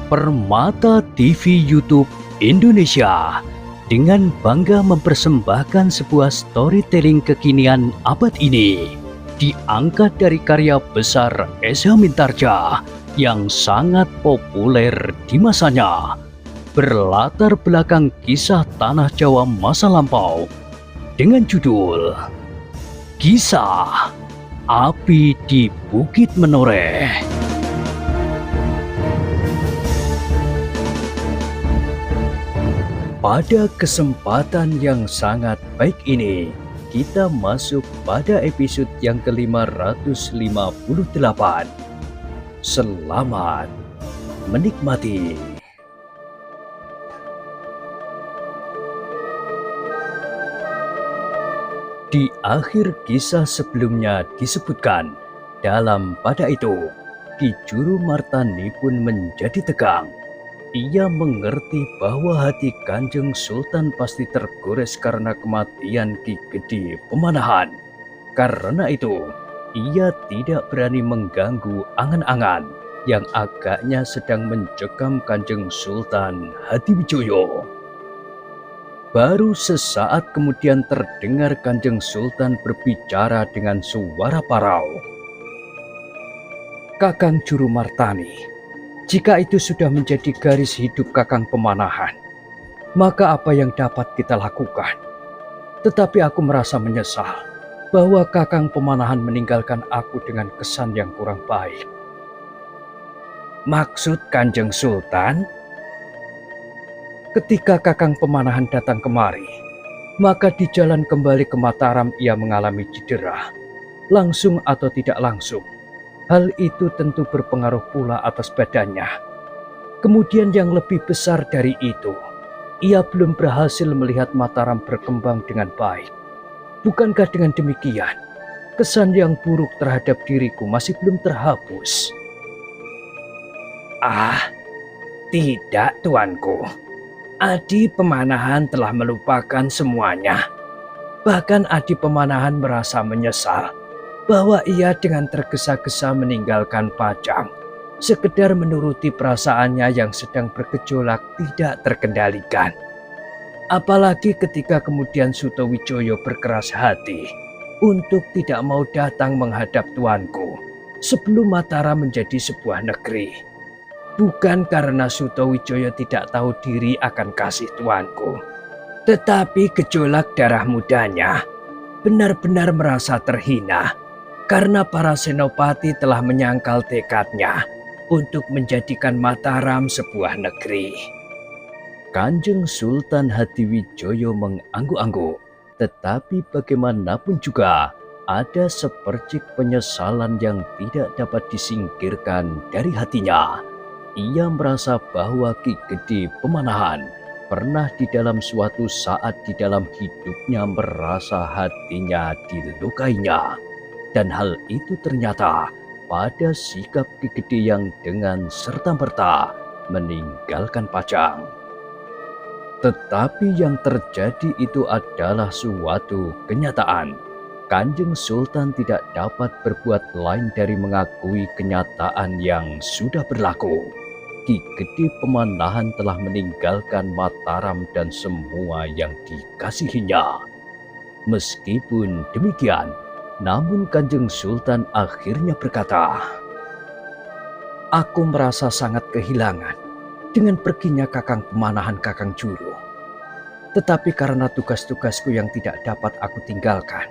Permata TV YouTube Indonesia dengan bangga mempersembahkan sebuah storytelling kekinian abad ini, diangkat dari karya besar Esa Mintarja yang sangat populer di masanya, berlatar belakang kisah tanah Jawa masa lampau dengan judul Kisah Api di Bukit Menoreh. Pada kesempatan yang sangat baik ini, kita masuk pada episode yang ke-558. Selamat menikmati. Di akhir kisah sebelumnya disebutkan, pada itu, Ki Juru Martani pun menjadi tegang. Ia mengerti bahwa hati Kanjeng Sultan pasti tergores karena kematian Ki Gede Pemanahan. Karena itu, ia tidak berani mengganggu angan-angan yang agaknya sedang mencekam Kanjeng Sultan Hadiwijoyo. Baru sesaat kemudian terdengar Kanjeng Sultan berbicara dengan suara parau. "Kakang Juru Martani, jika itu sudah menjadi garis hidup Kakang Pemanahan, maka apa yang dapat kita lakukan? Tetapi aku merasa menyesal bahwa Kakang Pemanahan meninggalkan aku dengan kesan yang kurang baik." "Maksud Kanjeng Sultan?" "Ketika Kakang Pemanahan datang kemari, maka di jalan kembali ke Mataram ia mengalami cedera, langsung atau tidak langsung. Hal itu tentu berpengaruh pula atas badannya. Kemudian yang lebih besar dari itu, ia belum berhasil melihat Mataram berkembang dengan baik. Bukankah dengan demikian, kesan yang buruk terhadap diriku masih belum terhapus?" "Ah, tidak, tuanku. Adi Pemanahan telah melupakan semuanya. Bahkan Adi Pemanahan merasa menyesal bahwa ia dengan tergesa-gesa meninggalkan Pajang, sekedar menuruti perasaannya yang sedang bergejolak tidak terkendalikan. Apalagi ketika kemudian Sutowijoyo berkeras hati untuk tidak mau datang menghadap tuanku sebelum Mataram menjadi sebuah negeri. Bukan karena Sutowijoyo tidak tahu diri akan kasih tuanku, tetapi gejolak darah mudanya benar-benar merasa terhina karena para senopati telah menyangkal tekadnya untuk menjadikan Mataram sebuah negeri." Kanjeng Sultan Hadiwijoyo mengangguk-angguk, tetapi bagaimanapun juga ada sepercik penyesalan yang tidak dapat disingkirkan dari hatinya. Ia merasa bahwa Ki Gede Pemanahan pernah di dalam suatu saat di dalam hidupnya merasa hatinya dilukainya. Dan hal itu ternyata pada sikap Ki Gede yang dengan serta-merta meninggalkan Pajang. Tetapi yang terjadi itu adalah suatu kenyataan. Kanjeng Sultan tidak dapat berbuat lain dari mengakui kenyataan yang sudah berlaku. Ki Gede Pemanahan telah meninggalkan Mataram dan semua yang dikasihinya. Meskipun demikian, namun Kanjeng Sultan akhirnya berkata, "Aku merasa sangat kehilangan dengan perginya Kakang Pemanahan Kakang Juru. Tetapi karena tugas-tugasku yang tidak dapat aku tinggalkan,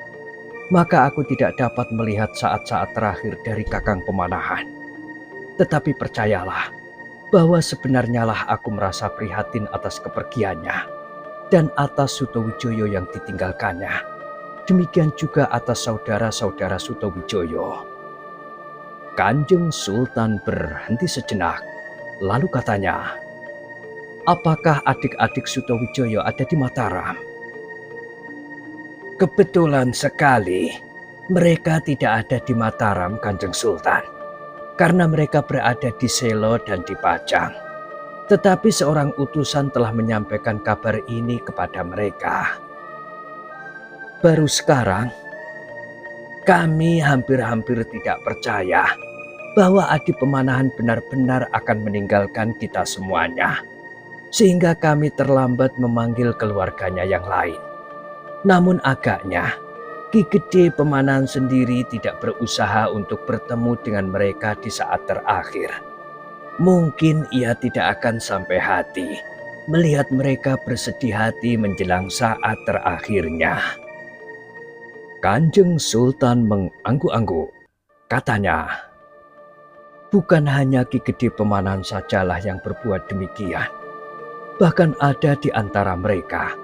maka aku tidak dapat melihat saat-saat terakhir dari Kakang Pemanahan. Tetapi percayalah, bahwa sebenarnya lah aku merasa prihatin atas kepergiannya dan atas Sutowijoyo yang ditinggalkannya. Demikian juga atas saudara-saudara Sutowijoyo." Kanjeng Sultan berhenti sejenak, lalu katanya, "Apakah adik-adik Sutowijoyo ada di Mataram?" "Kebetulan sekali, mereka tidak ada di Mataram, Kanjeng Sultan, karena mereka berada di Selo dan di Pajang. Tetapi seorang utusan telah menyampaikan kabar ini kepada mereka." "Baru sekarang?" "Kami hampir-hampir tidak percaya bahwa Adi Pemanahan benar-benar akan meninggalkan kita semuanya, sehingga kami terlambat memanggil keluarganya yang lain. Namun agaknya Ki Gede Pemanahan sendiri tidak berusaha untuk bertemu dengan mereka di saat terakhir. Mungkin ia tidak akan sampai hati melihat mereka bersedih hati menjelang saat terakhirnya. Kanjeng Sultan mengangguk-angguk. Katanya, bukan hanya Ki Gede Pemanahan sajalah yang berbuat demikian. Bahkan ada di antara mereka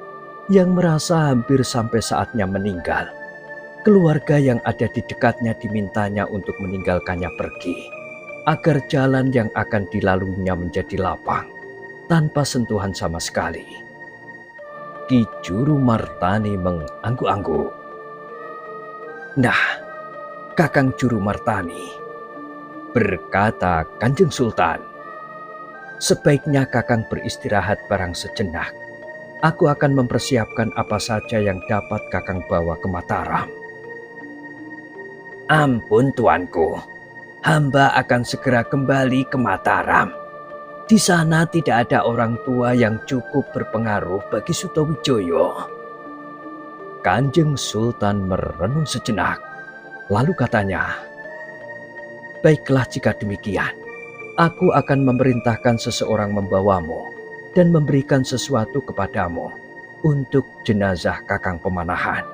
yang merasa hampir sampai saatnya meninggal. Keluarga yang ada di dekatnya dimintanya untuk meninggalkannya pergi, agar jalan yang akan dilaluinya menjadi lapang, tanpa sentuhan sama sekali. Ki Juru Martani mengangguk-angguk. Nah, Kakang Juru Martani, berkata Kanjeng Sultan, sebaiknya Kakang beristirahat barang sejenak. Aku akan mempersiapkan apa saja yang dapat Kakang bawa ke Mataram. Ampun tuanku, hamba akan segera kembali ke Mataram. Di sana tidak ada orang tua yang cukup berpengaruh bagi Sutowijoyo. Kanjeng Sultan merenung sejenak, lalu katanya, baiklah jika demikian, aku akan memerintahkan seseorang membawamu dan memberikan sesuatu kepadamu untuk jenazah Kakang Pemanahan.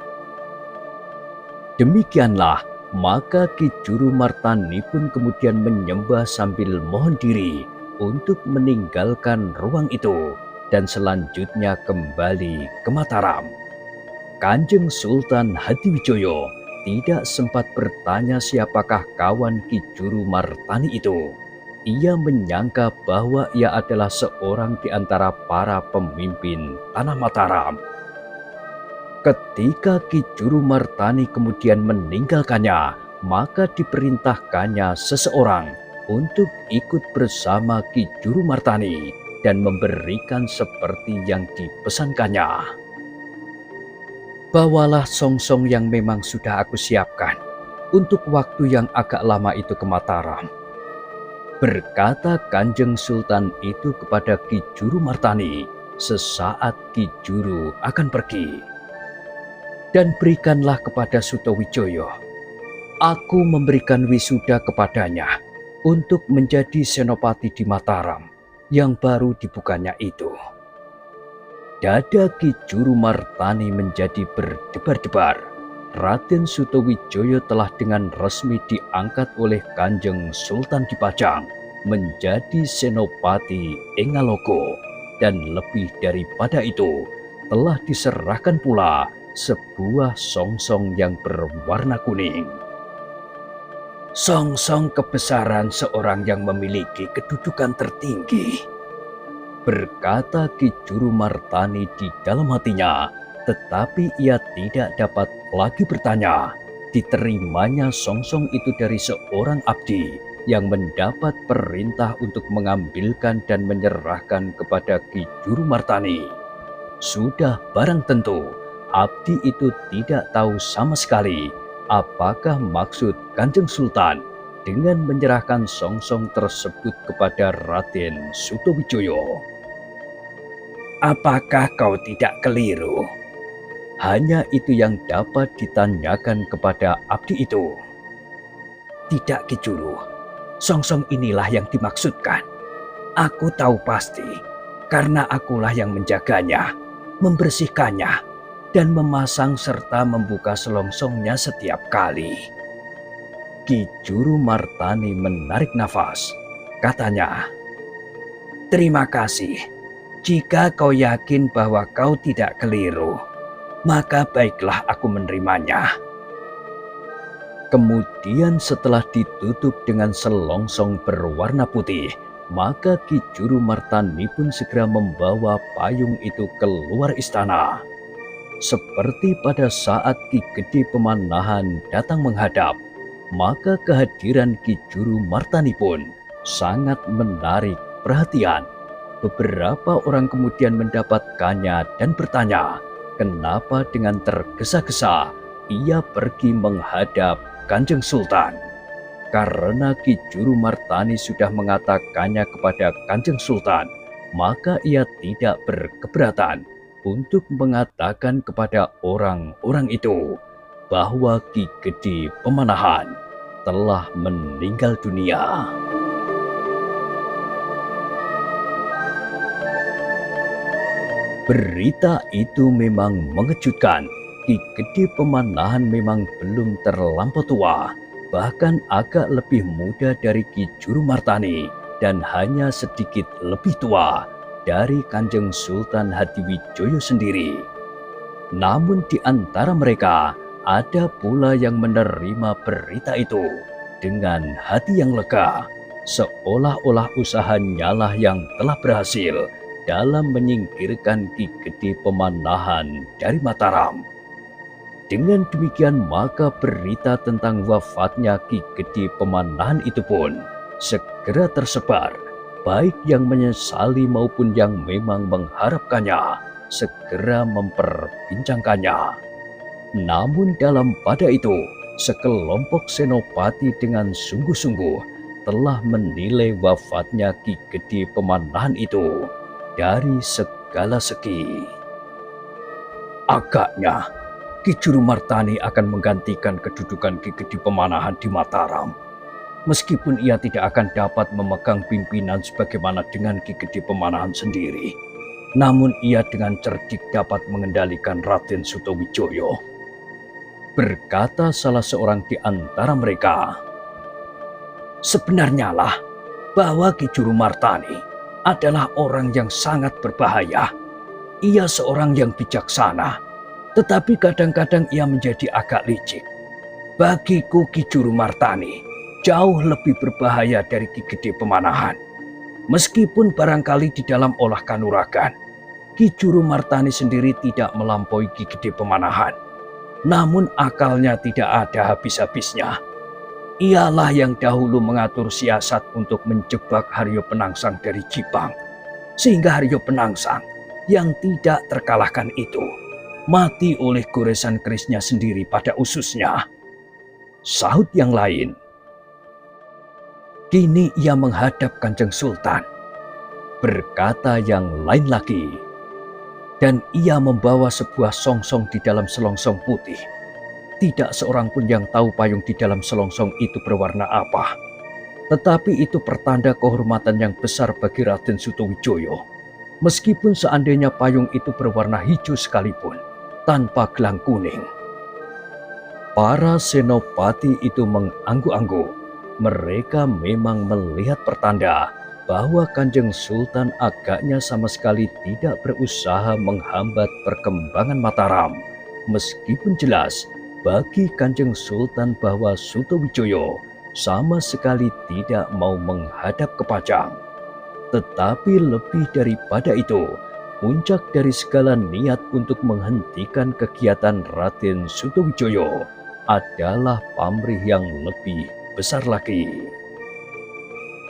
Demikianlah, maka Ki Juru Martani pun kemudian menyembah sambil mohon diri untuk meninggalkan ruang itu dan selanjutnya kembali ke Mataram. Kanjeng Sultan Hadiwijoyo tidak sempat bertanya siapakah kawan Ki Juru Martani itu. Ia menyangka bahwa ia adalah seorang di antara para pemimpin Tanah Mataram. Ketika Ki Juru Martani kemudian meninggalkannya, maka diperintahkannya seseorang untuk ikut bersama Ki Juru Martani dan memberikan seperti yang dipesankannya. Bawalah songsong yang memang sudah aku siapkan untuk waktu yang agak lama itu ke Mataram, berkata Kanjeng Sultan itu kepada Ki Juru Martani sesaat Ki Juru akan pergi. Dan berikanlah kepada Sutowijoyo, aku memberikan wisuda kepadanya untuk menjadi senopati di Mataram yang baru dibukanya itu. Dada Ki Juru Martani menjadi berdebar-debar. Raden Sutowijoyo telah dengan resmi diangkat oleh Kanjeng Sultan Dipajang menjadi senopati Engaloko, dan lebih daripada itu telah diserahkan pula sebuah songsong yang berwarna kuning. Songsong kebesaran seorang yang memiliki kedudukan tertinggi, berkata Ki Juru Martani di dalam hatinya, tetapi ia tidak dapat lagi bertanya. Diterimanya songsong itu dari seorang abdi yang mendapat perintah untuk mengambilkan dan menyerahkan kepada Ki Juru Martani. Sudah barang tentu, abdi itu tidak tahu sama sekali apakah maksud Kanjeng Sultan dengan menyerahkan songsong tersebut kepada Raden Sutowijoyo. Apakah kau tidak keliru? Hanya itu yang dapat ditanyakan kepada abdi itu. Tidak, Ki Juru. Songsong inilah yang dimaksudkan. Aku tahu pasti, karena akulah yang menjaganya, membersihkannya, dan memasang serta membuka selongsongnya setiap kali. Ki Juru Martani menarik nafas. Katanya, terima kasih. Jika kau yakin bahwa kau tidak keliru, maka baiklah aku menerimanya. Kemudian setelah ditutup dengan selongsong berwarna putih, maka Ki Juru Martani pun segera membawa payung itu keluar istana. Seperti pada saat Ki Gede Pemanahan datang menghadap, maka kehadiran Ki Juru Martani pun sangat menarik perhatian. Beberapa orang kemudian mendapatkannya dan bertanya, kenapa dengan tergesa-gesa ia pergi menghadap Kanjeng Sultan. Karena Ki Juru Martani sudah mengatakannya kepada Kanjeng Sultan, maka ia tidak berkeberatan untuk mengatakan kepada orang-orang itu bahwa Ki Gede Pemanahan telah meninggal dunia. Berita itu memang mengejutkan. Ki Gede Pemanahan memang belum terlampau tua, bahkan agak lebih muda dari Ki Juru Martani dan hanya sedikit lebih tua dari Kanjeng Sultan Hadiwijoyo sendiri. Namun di antara mereka ada pula yang menerima berita itu dengan hati yang lega, seolah-olah usahanya lah yang telah berhasil dalam menyingkirkan Ki Gede Pemanahan dari Mataram. Dengan demikian maka berita tentang wafatnya Ki Gede Pemanahan itu pun segera tersebar, baik yang menyesali maupun yang memang mengharapkannya segera memperbincangkannya. Namun dalam pada itu, sekelompok senopati dengan sungguh-sungguh telah menilai wafatnya Ki Gede Pemanahan itu dari segala segi. Agaknya Ki Juru Martani akan menggantikan kedudukan Ki Gede Pemanahan di Mataram. Meskipun ia tidak akan dapat memegang pimpinan sebagaimana dengan Ki Gede Pemanahan sendiri, namun ia dengan cerdik dapat mengendalikan Raden Sutawijoyo. Berkata salah seorang di antara mereka, sebenarnya lah bahwa Ki Juru Martani adalah orang yang sangat berbahaya. Ia seorang yang bijaksana, tetapi kadang-kadang ia menjadi agak licik. Bagiku Ki Juru Martani jauh lebih berbahaya dari Ki Gede Pemanahan. Meskipun barangkali di dalam olah kanuragan, Ki Juru Martani sendiri tidak melampaui Ki Gede Pemanahan. Namun akalnya tidak ada habis-habisnya. Ialah yang dahulu mengatur siasat untuk menjebak Haryo Penangsang dari Jipang. Sehingga Haryo Penangsang yang tidak terkalahkan itu mati oleh goresan kerisnya sendiri pada ususnya. Sahut yang lain, kini ia menghadap Kanjeng Sultan. Berkata yang lain lagi, dan ia membawa sebuah songsong di dalam selongsong putih. Tidak seorang pun yang tahu payung di dalam selongsong itu berwarna apa. Tetapi itu pertanda kehormatan yang besar bagi Raden Sutawijoyo. Meskipun seandainya payung itu berwarna hijau sekalipun, tanpa gelang kuning. Para senopati itu mengangguk-angguk. Mereka memang melihat pertanda bahwa Kanjeng Sultan agaknya sama sekali tidak berusaha menghambat perkembangan Mataram. Meskipun jelas bagi Kanjeng Sultan bahwa Sutawijoyo sama sekali tidak mau menghadap ke Pajang. Tetapi lebih daripada itu, puncak dari segala niat untuk menghentikan kegiatan Raden Sutawijoyo adalah pamrih yang lebih besar lagi.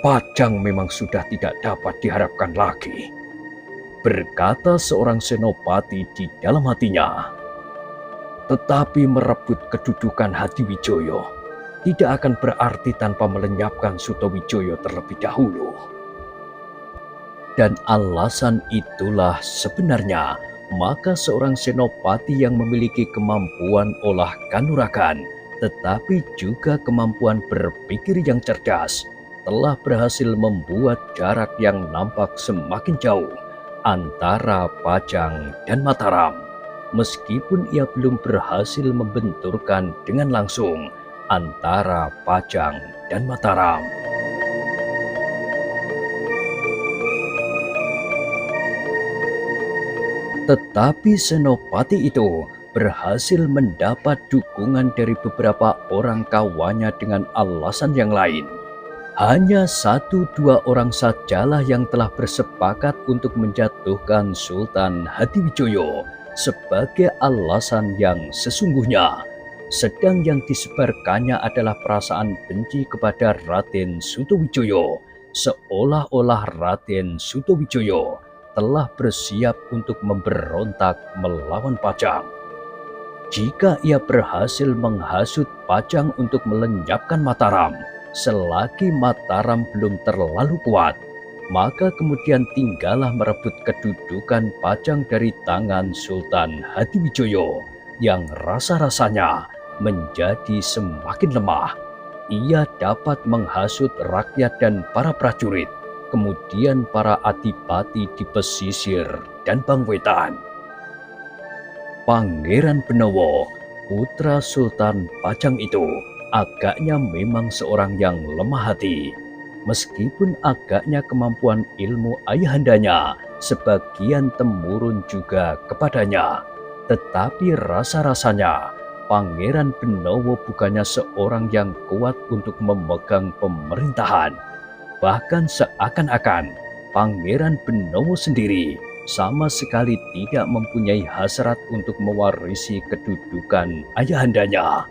Pajang memang sudah tidak dapat diharapkan lagi, berkata seorang senopati di dalam hatinya. Tetapi merebut kedudukan Hadiwijoyo tidak akan berarti tanpa melenyapkan Sutawijoyo terlebih dahulu. Dan alasan itulah sebenarnya maka seorang senopati yang memiliki kemampuan olah kanuragan tetapi juga kemampuan berpikir yang cerdas telah berhasil membuat jarak yang nampak semakin jauh antara Pajang dan Mataram, meskipun ia belum berhasil membenturkan dengan langsung antara Pajang dan Mataram. Tetapi senopati itu berhasil mendapat dukungan dari beberapa orang kawannya dengan alasan yang lain. Hanya 1-2 orang sajalah yang telah bersepakat untuk menjatuhkan Sultan Hadiwijoyo sebagai alasan yang sesungguhnya. Sedang yang disebarkannya adalah perasaan benci kepada Raden Sutawijoyo, seolah-olah Raden Sutawijoyo telah bersiap untuk memberontak melawan Pajang. Jika ia berhasil menghasut Pajang untuk melenyapkan Mataram, selagi Mataram belum terlalu kuat, maka kemudian tinggallah merebut kedudukan Pajang dari tangan Sultan Hadiwijoyo yang rasa-rasanya menjadi semakin lemah. Ia dapat menghasut rakyat dan para prajurit, kemudian para adipati di pesisir dan Bangwetan. Pangeran Benowo, putra Sultan Pajang itu, agaknya memang seorang yang lemah hati. Meskipun agaknya kemampuan ilmu ayahandanya sebagian temurun juga kepadanya, tetapi rasa-rasanya Pangeran Benowo bukannya seorang yang kuat untuk memegang pemerintahan. Bahkan seakan-akan Pangeran Benowo sendiri sama sekali tidak mempunyai hasrat untuk mewarisi kedudukan ayahandanya.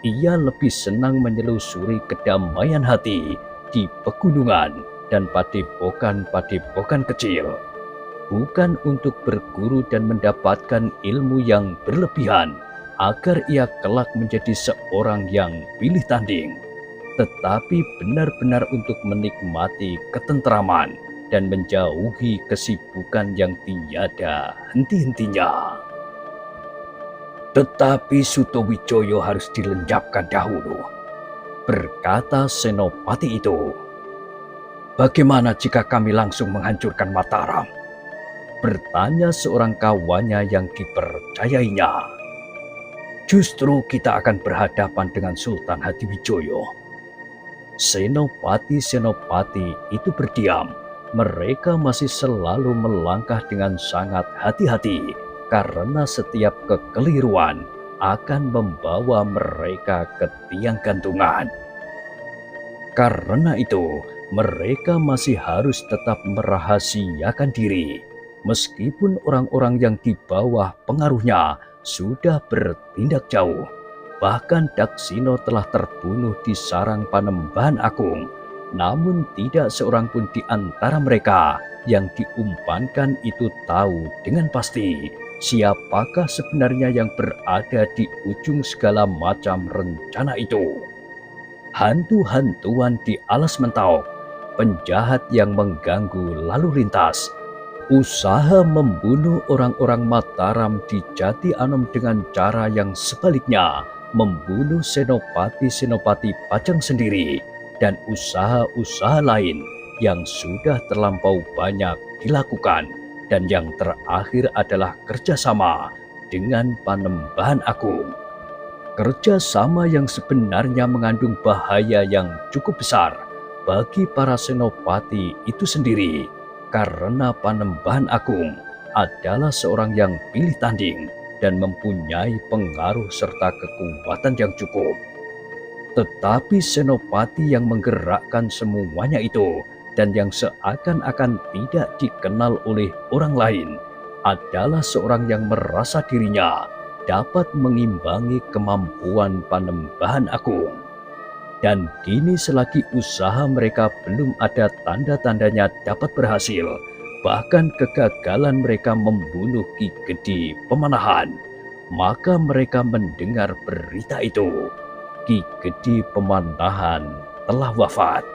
Ia lebih senang menyelusuri kedamaian hati di pegunungan dan padepokan-padepokan kecil, bukan untuk berguru dan mendapatkan ilmu yang berlebihan agar ia kelak menjadi seorang yang pilih tanding, tetapi benar-benar untuk menikmati ketentraman dan menjauhi kesibukan yang tiada henti-hentinya. Tetapi Sutowijoyo harus dilenyapkan dahulu, berkata Senopati itu. Bagaimana jika kami langsung menghancurkan Mataram? Bertanya seorang kawannya yang dipercayainya. Justru kita akan berhadapan dengan Sultan Hadiwijoyo. Senopati-senopati itu berdiam. Mereka masih selalu melangkah dengan sangat hati-hati karena setiap kekeliruan akan membawa mereka ke tiang gantungan. Karena itu, mereka masih harus tetap merahasiakan diri, meskipun orang-orang yang di bawah pengaruhnya sudah bertindak jauh. Bahkan Daksina telah terbunuh di sarang Panembahan Agung, namun tidak seorang pun di antara mereka yang diumpankan itu tahu dengan pasti siapakah sebenarnya yang berada di ujung segala macam rencana itu. Hantu-hantuan di alas Mentauk, penjahat yang mengganggu lalu lintas, usaha membunuh orang-orang Mataram di Jati Anom dengan cara yang sebaliknya membunuh senopati-senopati Pajang sendiri, dan usaha-usaha lain yang sudah terlampau banyak dilakukan, dan yang terakhir adalah kerjasama dengan Panembahan Agung. Kerjasama yang sebenarnya mengandung bahaya yang cukup besar bagi para senopati itu sendiri, karena Panembahan Agung adalah seorang yang pilih tanding dan mempunyai pengaruh serta kekuatan yang cukup. Tetapi senopati yang menggerakkan semuanya itu dan yang seakan-akan tidak dikenal oleh orang lain adalah seorang yang merasa dirinya dapat mengimbangi kemampuan Panembahan Agung. Dan kini selagi usaha mereka belum ada tanda-tandanya dapat berhasil, bahkan kegagalan mereka membunuh Ki Gede Pemanahan, maka mereka mendengar berita itu. Ki Gede Pemanahan telah wafat.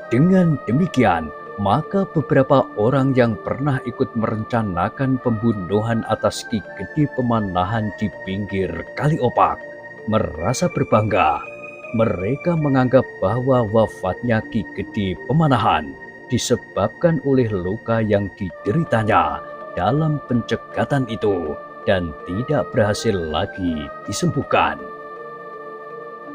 Dengan demikian, maka beberapa orang yang pernah ikut merencanakan pembunuhan atas Ki Gede Pemanahan di pinggir Kali Opak merasa berbangga. Mereka menganggap bahwa wafatnya Ki Gede Pemanahan disebabkan oleh luka yang dideritanya dalam pencegatan itu dan tidak berhasil lagi disembuhkan.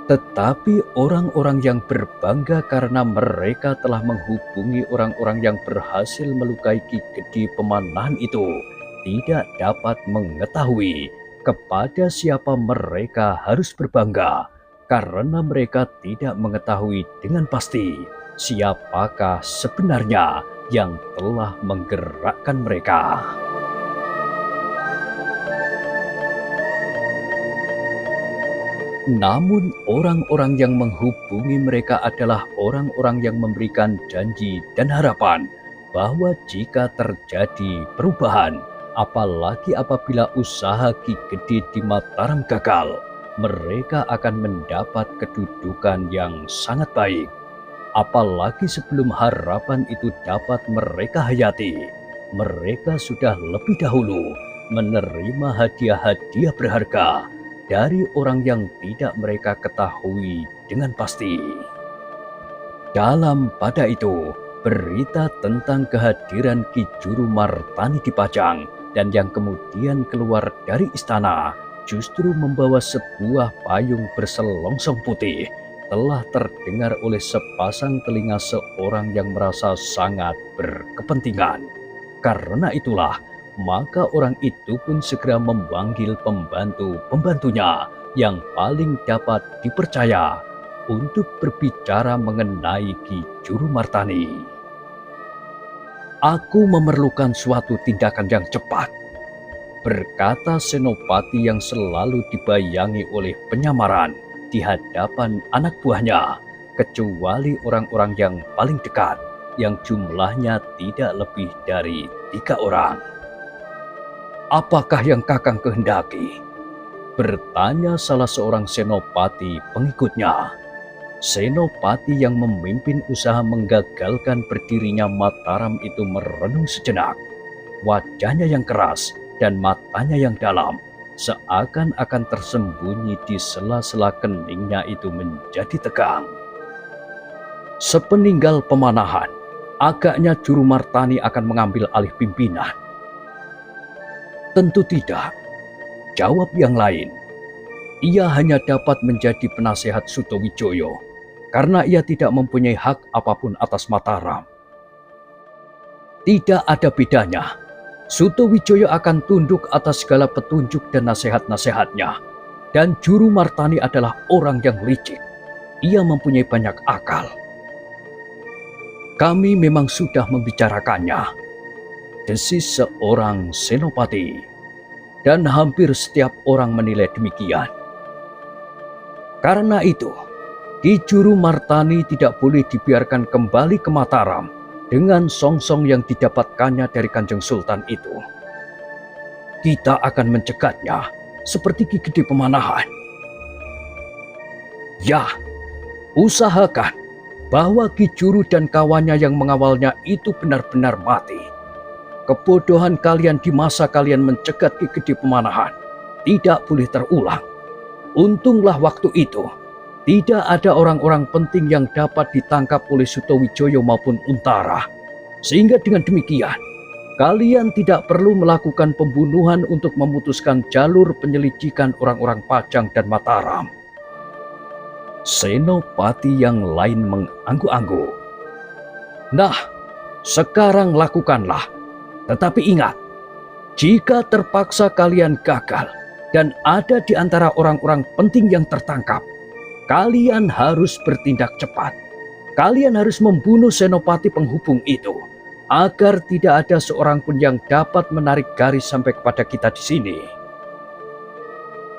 Tetapi orang-orang yang berbangga karena mereka telah menghubungi orang-orang yang berhasil melukai Ki Gede Pemanahan itu tidak dapat mengetahui kepada siapa mereka harus berbangga, karena mereka tidak mengetahui dengan pasti siapakah sebenarnya yang telah menggerakkan mereka. Namun orang-orang yang menghubungi mereka adalah orang-orang yang memberikan janji dan harapan bahwa jika terjadi perubahan, apalagi apabila usaha Ki Gede di Mataram gagal, mereka akan mendapat kedudukan yang sangat baik. Apalagi sebelum harapan itu dapat mereka hayati, mereka sudah lebih dahulu menerima hadiah-hadiah berharga dari orang yang tidak mereka ketahui dengan pasti. Dalam pada itu, berita tentang kehadiran Ki Juru Martani dipajang dan yang kemudian keluar dari istana justru membawa sebuah payung berselongsong putih telah terdengar oleh sepasang telinga seorang yang merasa sangat berkepentingan. Karena itulah, maka orang itu pun segera memanggil pembantu-pembantunya yang paling dapat dipercaya untuk berbicara mengenai Ki Juru Martani. "Aku memerlukan suatu tindakan yang cepat," berkata Senopati yang selalu dibayangi oleh penyamaran di hadapan anak buahnya, kecuali orang-orang yang paling dekat, yang jumlahnya tidak lebih dari 3 orang. "Apakah yang Kakang kehendaki?" bertanya salah seorang senopati pengikutnya. Senopati yang memimpin usaha menggagalkan berdirinya Mataram itu merenung sejenak. Wajahnya yang keras dan matanya yang dalam seakan-akan tersembunyi di sela-sela keningnya itu menjadi tegang. "Sepeninggal pemanahan, agaknya Juru Martani akan mengambil alih pimpinan." "Tentu tidak," jawab yang lain. "Ia hanya dapat menjadi penasehat Sutowijoyo karena ia tidak mempunyai hak apapun atas Mataram." "Tidak ada bedanya. Sutowijoyo akan tunduk atas segala petunjuk dan nasihat-nasihatnya. Dan Juru Martani adalah orang yang licik. Ia mempunyai banyak akal." "Kami memang sudah membicarakannya," desis seorang senopati. Dan hampir setiap orang menilai demikian. Karena itu, Ki Juru Martani tidak boleh dibiarkan kembali ke Mataram dengan songsong yang didapatkannya dari Kanjeng Sultan itu. Kita akan mencegatnya seperti Ki Gede Pemanahan. Ya, usahakan bahwa Ki Juru dan kawannya yang mengawalnya itu benar-benar mati. Kebodohan kalian di masa kalian mencegat Ki Gede Pemanahan tidak boleh terulang. Untunglah waktu itu tidak ada orang-orang penting yang dapat ditangkap oleh Sutowijoyo maupun Untara. Sehingga dengan demikian, kalian tidak perlu melakukan pembunuhan untuk memutuskan jalur penyelidikan orang-orang Pajang dan Mataram. Senopati yang lain mengangguk-angguk. Nah, sekarang lakukanlah. Tetapi ingat, jika terpaksa kalian gagal dan ada di antara orang-orang penting yang tertangkap, kalian harus bertindak cepat. Kalian harus membunuh senopati penghubung itu, agar tidak ada seorang pun yang dapat menarik garis sampai kepada kita di sini.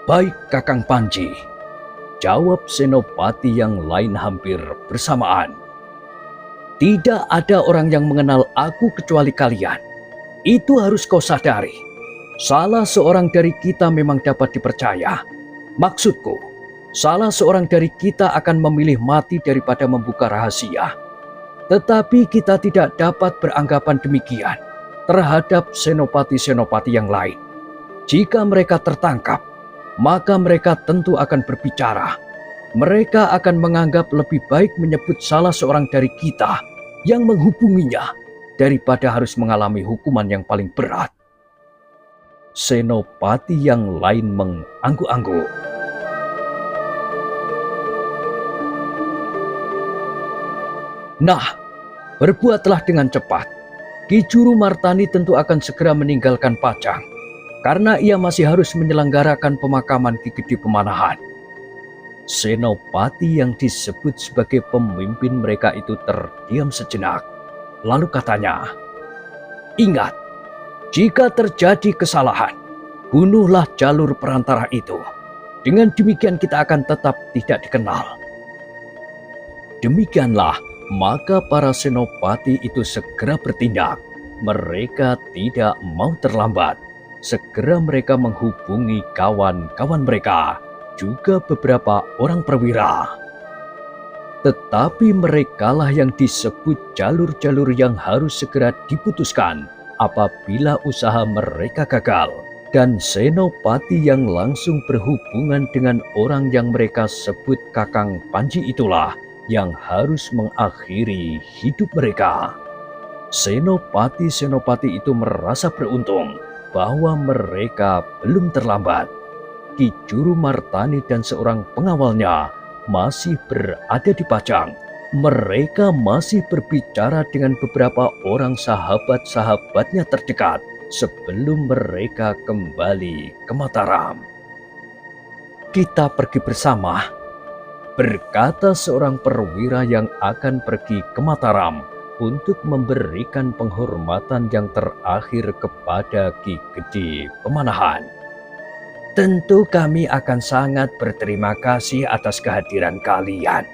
Baik, Kakang Panji, jawab senopati yang lain hampir bersamaan. Tidak ada orang yang mengenal aku kecuali kalian. Itu harus kau sadari. Salah seorang dari kita memang dapat dipercaya. Maksudku, salah seorang dari kita akan memilih mati daripada membuka rahasia. Tetapi kita tidak dapat beranggapan demikian terhadap senopati-senopati yang lain. Jika mereka tertangkap, maka mereka tentu akan berbicara. Mereka akan menganggap lebih baik menyebut salah seorang dari kita yang menghubunginya daripada harus mengalami hukuman yang paling berat. Senopati yang lain mengangguk-angguk. Nah, berbuatlah dengan cepat. Ki Juru Martani tentu akan segera meninggalkan Pajang, karena ia masih harus menyelenggarakan pemakaman Ki Gede Pemanahan. Senopati yang disebut sebagai pemimpin mereka itu terdiam sejenak. Lalu katanya, ingat, jika terjadi kesalahan, bunuhlah jalur perantara itu. Dengan demikian kita akan tetap tidak dikenal. Demikianlah, maka para senopati itu segera bertindak. Mereka tidak mau terlambat. Segera mereka menghubungi kawan-kawan mereka juga beberapa orang perwira. Tetapi merekalah yang disebut jalur-jalur yang harus segera diputuskan apabila usaha mereka gagal. Dan senopati yang langsung berhubungan dengan orang yang mereka sebut Kakang Panji itulah yang harus mengakhiri hidup mereka. Senopati-senopati itu merasa beruntung bahwa mereka belum terlambat. Ki Juru Martani dan seorang pengawalnya masih berada di Pajang. Mereka masih berbicara dengan beberapa orang sahabat-sahabatnya terdekat sebelum mereka kembali ke Mataram. "Kita pergi bersama," berkata seorang perwira yang akan pergi ke Mataram untuk memberikan penghormatan yang terakhir kepada Ki Gede Pemanahan. "Tentu kami akan sangat berterima kasih atas kehadiran kalian.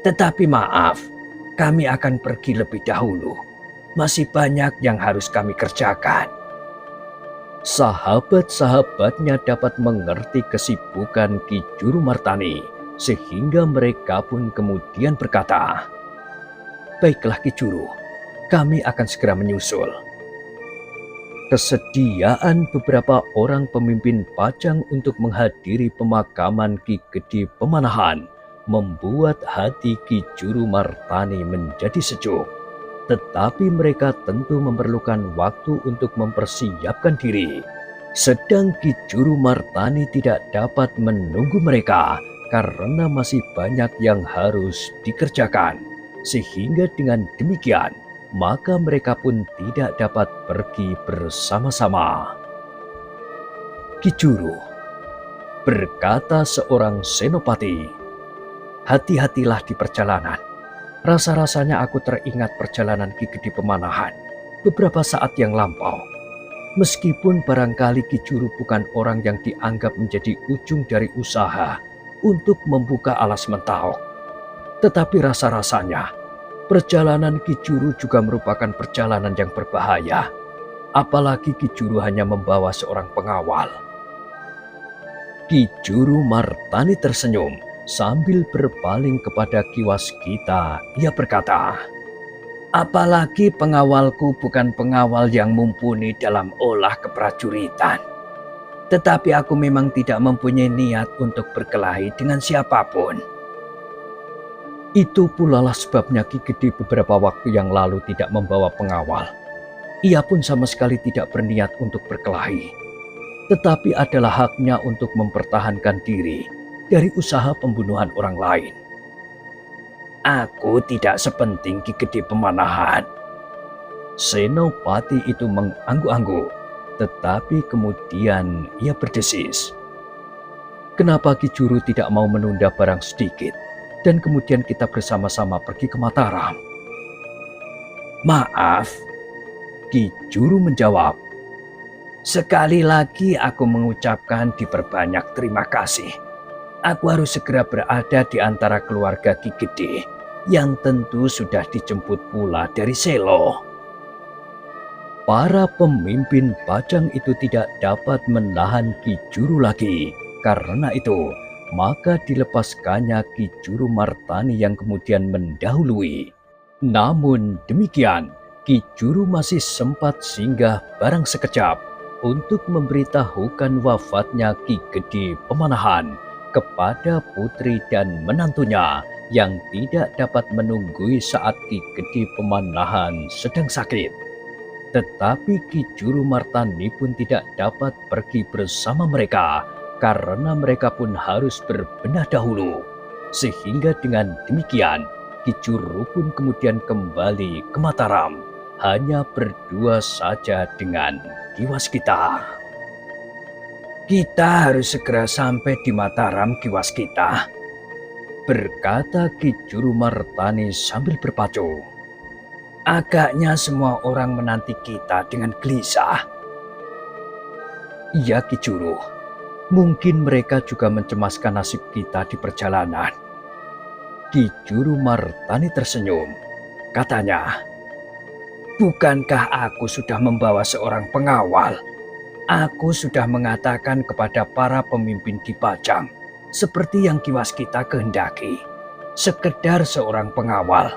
Tetapi maaf, kami akan pergi lebih dahulu. Masih banyak yang harus kami kerjakan." Sahabat-sahabatnya dapat mengerti kesibukan Ki Juru Martani, sehingga mereka pun kemudian berkata, "Baiklah Ki Juru, kami akan segera menyusul." Kesediaan beberapa orang pemimpin Pajang untuk menghadiri pemakaman Ki Gede Pemanahan membuat hati Ki Juru Martani menjadi sejuk. Tetapi mereka tentu memerlukan waktu untuk mempersiapkan diri. Sedang Ki Juru Martani tidak dapat menunggu mereka karena masih banyak yang harus dikerjakan. Sehingga dengan demikian, maka mereka pun tidak dapat pergi bersama-sama. "Ki Juru," berkata seorang senopati, "hati-hatilah di perjalanan. Rasa-rasanya aku teringat perjalanan Ki Gede Pemanahan beberapa saat yang lampau. Meskipun barangkali Ki Juru bukan orang yang dianggap menjadi ujung dari usaha untuk membuka alas Mentawai, tetapi rasa-rasanya perjalanan Ki Juru juga merupakan perjalanan yang berbahaya. Apalagi Ki Juru hanya membawa seorang pengawal." Ki Juru Martani tersenyum sambil berpaling kepada Ki Waskita. Ia berkata, "Apalagi pengawalku bukan pengawal yang mumpuni dalam olah keprajuritan. Tetapi aku memang tidak mempunyai niat untuk berkelahi dengan siapapun." Itu pula lah sebabnya Ki Gede beberapa waktu yang lalu tidak membawa pengawal. Ia pun sama sekali tidak berniat untuk berkelahi. Tetapi adalah haknya untuk mempertahankan diri dari usaha pembunuhan orang lain. "Aku tidak sepenting Ki Gede Pemanahan." Senopati itu mengangguk-angguk, tetapi kemudian ia berdesis, "Kenapa Ki Juru tidak mau menunda barang sedikit dan kemudian kita bersama-sama pergi ke Mataram?" "Maaf," Ki Juru menjawab, "sekali lagi aku mengucapkan diperbanyak terima kasih. Aku harus segera berada di antara keluarga Ki Gede yang tentu sudah dijemput pula dari Selo." Para pemimpin Pajang itu tidak dapat menahan Ki Juru lagi. Karena itu, maka dilepaskannya Ki Juru Martani yang kemudian mendahului. Namun demikian, Ki Juru masih sempat singgah barang sekejap untuk memberitahukan wafatnya Ki Gede Pemanahan kepada putri dan menantunya yang tidak dapat menunggui saat Ki Gede Pemanahan sedang sakit. Tetapi Ki Juru Martani pun tidak dapat pergi bersama mereka karena mereka pun harus berbenah dahulu. Sehingga dengan demikian Ki Juru pun kemudian kembali ke Mataram, hanya berdua saja dengan Ki Waskita. "Kita harus segera sampai di Mataram, Ki Waskita," berkata Ki Juru Martani sambil berpacu. "Agaknya semua orang menanti kita dengan gelisah." "Iya Ki Juru, mungkin mereka juga mencemaskan nasib kita di perjalanan." Ki Juru Martani tersenyum. Katanya, "Bukankah aku sudah membawa seorang pengawal? Aku sudah mengatakan kepada para pemimpin di Pajang seperti yang Kiwas kita kehendaki. Sekedar seorang pengawal,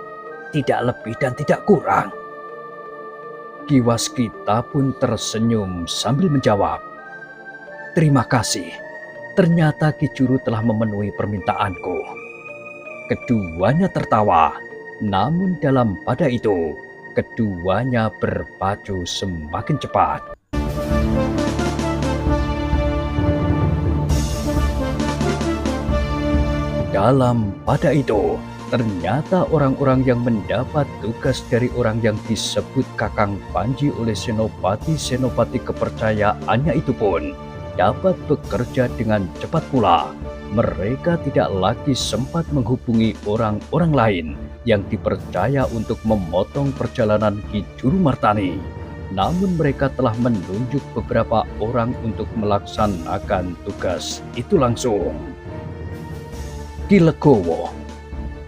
tidak lebih dan tidak kurang. Kiwas kita pun tersenyum sambil menjawab, "Terima kasih, ternyata Ki Juru telah memenuhi permintaanku." Keduanya tertawa, namun dalam pada itu, keduanya berpacu semakin cepat. Dalam pada itu, ternyata orang-orang yang mendapat tugas dari orang yang disebut Kakang Panji oleh senopati-senopati kepercayaannya itu pun dapat bekerja dengan cepat pula. Mereka tidak lagi sempat menghubungi orang-orang lain yang dipercaya untuk memotong perjalanan Ki Juru Martani. Namun mereka telah menunjuk beberapa orang untuk melaksanakan tugas itu langsung. Ki Legowo,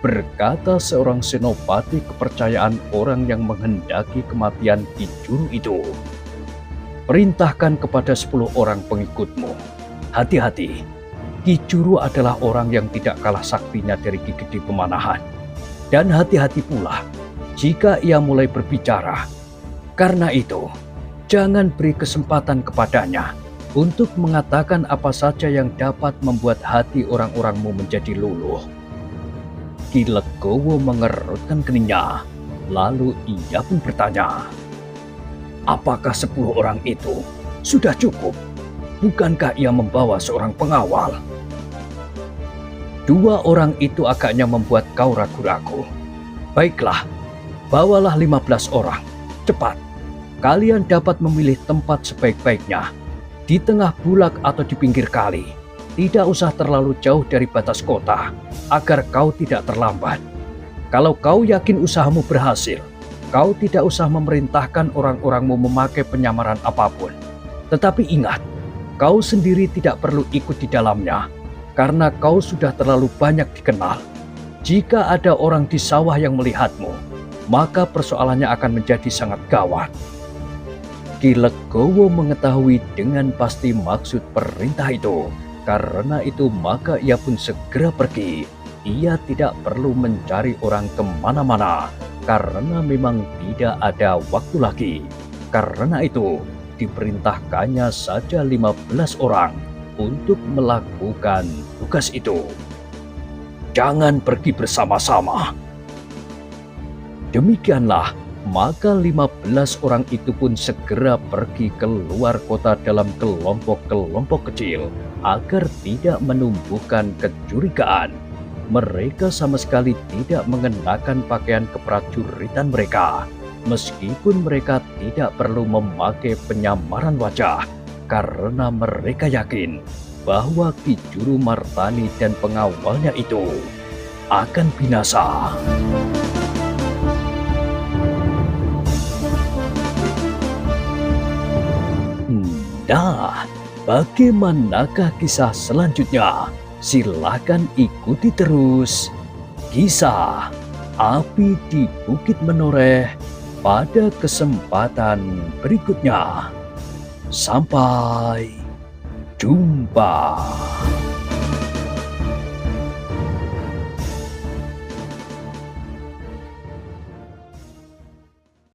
berkata seorang senopati kepercayaan orang yang menghendaki kematian Ki Juru itu, "Perintahkan kepada 10 orang pengikutmu. Hati-hati, Ki Juru adalah orang yang tidak kalah saktinya dari Ki Gede Pemanahan. Dan hati-hati pula jika ia mulai berbicara. Karena itu, jangan beri kesempatan kepadanya untuk mengatakan apa saja yang dapat membuat hati orang-orangmu menjadi luluh." Ki Legowo mengerutkan keningnya, lalu ia pun bertanya, "Apakah 10 orang itu sudah cukup? Bukankah ia membawa seorang pengawal?" "2 orang itu agaknya membuat kau ragu-ragu. Baiklah, bawalah 15 orang. Cepat, kalian dapat memilih tempat sebaik-baiknya. Di tengah bulak atau di pinggir kali. Tidak usah terlalu jauh dari batas kota, agar kau tidak terlambat. Kalau kau yakin usahamu berhasil, kau tidak usah memerintahkan orang-orangmu memakai penyamaran apapun. Tetapi ingat, kau sendiri tidak perlu ikut di dalamnya, karena kau sudah terlalu banyak dikenal. Jika ada orang di sawah yang melihatmu, maka persoalannya akan menjadi sangat gawat." Ki Legowo mengetahui dengan pasti maksud perintah itu. Karena itu maka ia pun segera pergi. Ia tidak perlu mencari orang kemana-mana, karena memang tidak ada waktu lagi. Karena itu diperintahkannya saja 15 orang untuk melakukan tugas itu. "Jangan pergi bersama-sama." Demikianlah, maka 15 orang itu pun segera pergi keluar kota dalam kelompok-kelompok kecil agar tidak menumbuhkan kecurigaan. Mereka sama sekali tidak mengenakan pakaian keprajuritan mereka, meskipun mereka tidak perlu memakai penyamaran wajah, karena mereka yakin bahwa Ki Juru Martani dan pengawalnya itu akan binasa. Nah, bagaimanakah kisah selanjutnya? Silakan ikuti terus kisah Api di Bukit Menoreh pada kesempatan berikutnya. Sampai jumpa.